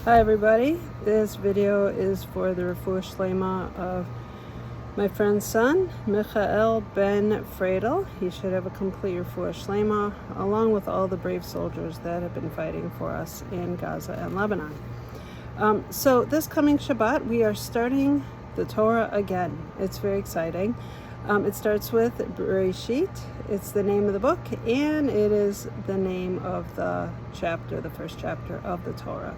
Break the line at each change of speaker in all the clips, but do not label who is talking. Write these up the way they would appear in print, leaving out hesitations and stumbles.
Hi everybody, this video is for the refuah shlema of my friend's son, Michael ben Friedel. He should have a complete refuah shlema, along with all the brave soldiers that have been fighting for us in Gaza and Lebanon. So this coming Shabbat, we are starting the Torah again. It's very exciting. It starts with Bereshit. It's the name of the book, and it is the name of the chapter, the first chapter of the Torah.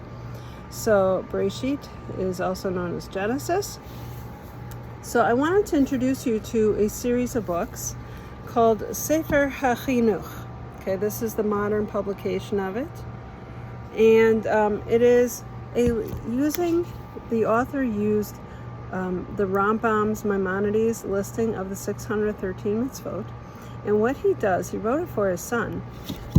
So Bereshit is also known as Genesis. So I wanted to introduce you to a series of books called Sefer HaChinuch. Okay, this is the modern publication of it. And it is the author used the Rambam's Maimonides listing of the 613 mitzvot. And what he does, he wrote it for his son.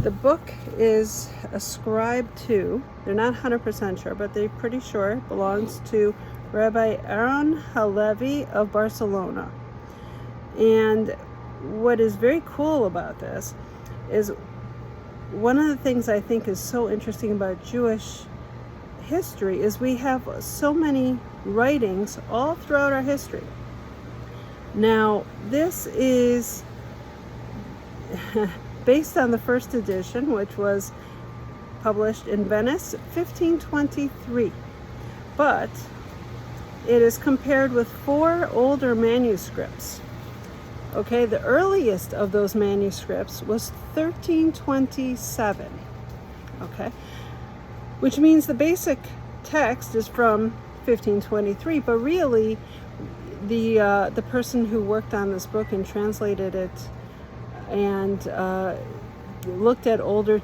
The book is ascribed to, they're not 100% sure, but they're pretty sure it belongs to Rabbi Aaron Halevi of Barcelona. And what is very cool about this is one of the things I think is so interesting about Jewish history is we have so many writings all throughout our history. Now, this is based on the first edition, which was published in Venice, 1523. But it is compared with 4 older manuscripts. Okay, the earliest of those manuscripts was 1327. Okay, which means the basic text is from 1523, but really the person who worked on this book and translated it and looked at older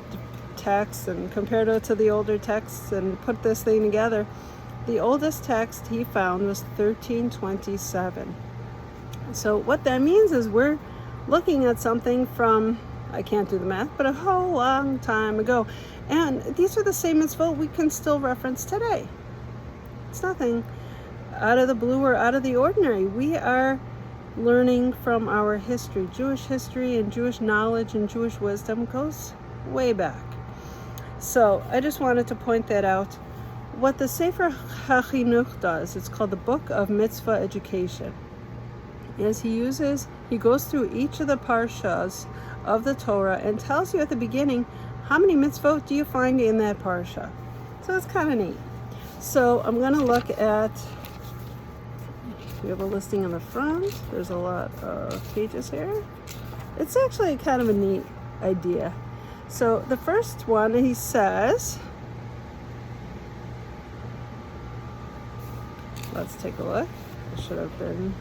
texts and compared it to the older texts and put this thing together. The oldest text he found was 1327. So what that means is we're looking at something from, I can't do the math, but a whole long time ago. And these are the same mitzvot we can still reference today. It's nothing out of the blue or out of the ordinary. We are learning from our history. Jewish history and Jewish knowledge and Jewish wisdom goes way back. So I just wanted to point that out. What the Sefer HaChinuch does, it's called the Book of Mitzvah Education, is he goes through each of the parshas of the Torah and tells you at the beginning how many mitzvot do you find in that parsha. So it's kind of neat. So I'm going to look at, we have a listing on the front. There's a lot of pages here. It's actually kind of a neat idea. So the first one, he says, let's take a look. It should have been,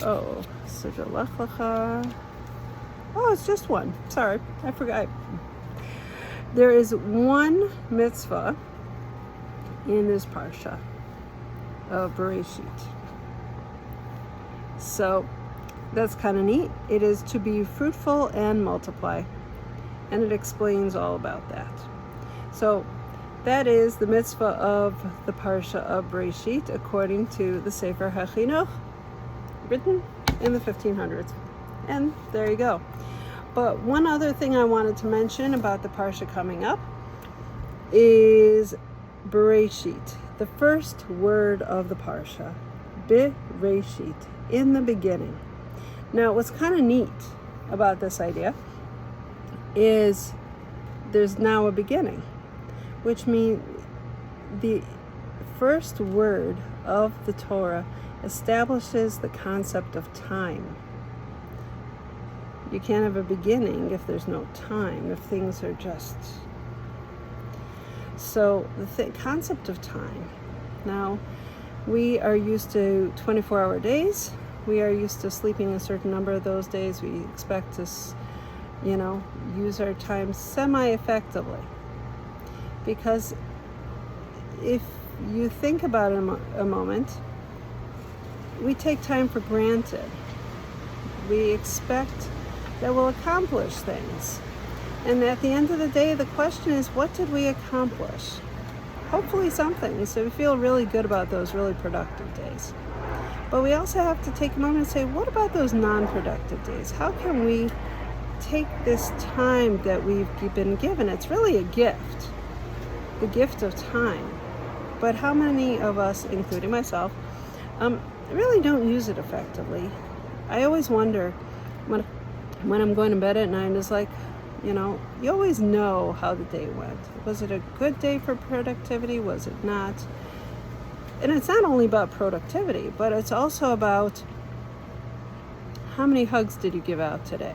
oh, Sujah Lecha. Oh, it's just one. Sorry, I forgot. There is one mitzvah in this parsha of Bereshit. So that's kind of neat. It is to be fruitful and multiply. And it explains all about that. So that is the mitzvah of the Parsha of Bereshit according to the Sefer HaChinuch, written in the 1500s. And there you go. But one other thing I wanted to mention about the Parsha coming up is Bereshit, the first word of the Parsha. Bereshit, in the beginning. Now, what's kind of neat about this idea is there's now a beginning, which means the first word of the Torah establishes the concept of time. You can't have a beginning if there's no time, if things are just... So the concept of time. Now, we are used to 24-hour days. We are used to sleeping a certain number of those days. We expect to, use our time semi-effectively. Because if you think about it a moment, we take time for granted. We expect that we'll accomplish things. And at the end of the day, the question is, what did we accomplish? Hopefully something. So we feel really good about those really productive days. But we also have to take a moment and say, what about those non-productive days? How can we take this time that we've been given? It's really a gift. The gift of time. But how many of us, including myself, really don't use it effectively? I always wonder when I'm going to bed at night, it's like, you always know how the day went. Was it a good day for productivity? Was it not? And it's not only about productivity, but it's also about how many hugs did you give out today?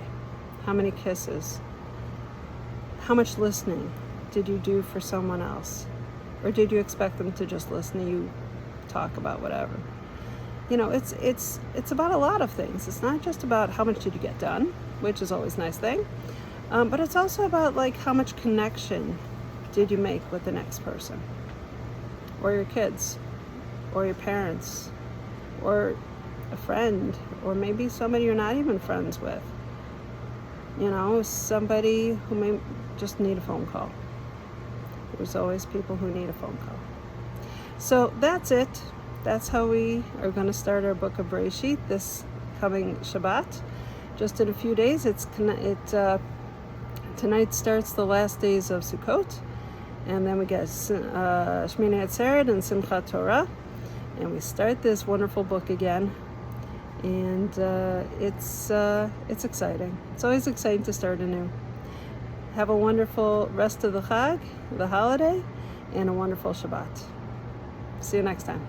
How many kisses? How much listening did you do for someone else? Or did you expect them to just listen to you talk about whatever? It's about a lot of things. It's not just about how much did you get done, which is always a nice thing, but it's also about like how much connection did you make with the next person, or your kids, or your parents, or a friend, or maybe somebody you're not even friends with. Somebody who may just need a phone call. There's always people who need a phone call. So that's it. That's how we are going to start our book of Bereshit this coming Shabbat. Just in a few days, tonight starts the last days of Sukkot, and then we get Shmini Atzeret and Simchat Torah, and we start this wonderful book again. And it's exciting. It's always exciting to start anew. Have a wonderful rest of the Chag, the holiday, and a wonderful Shabbat. See you next time.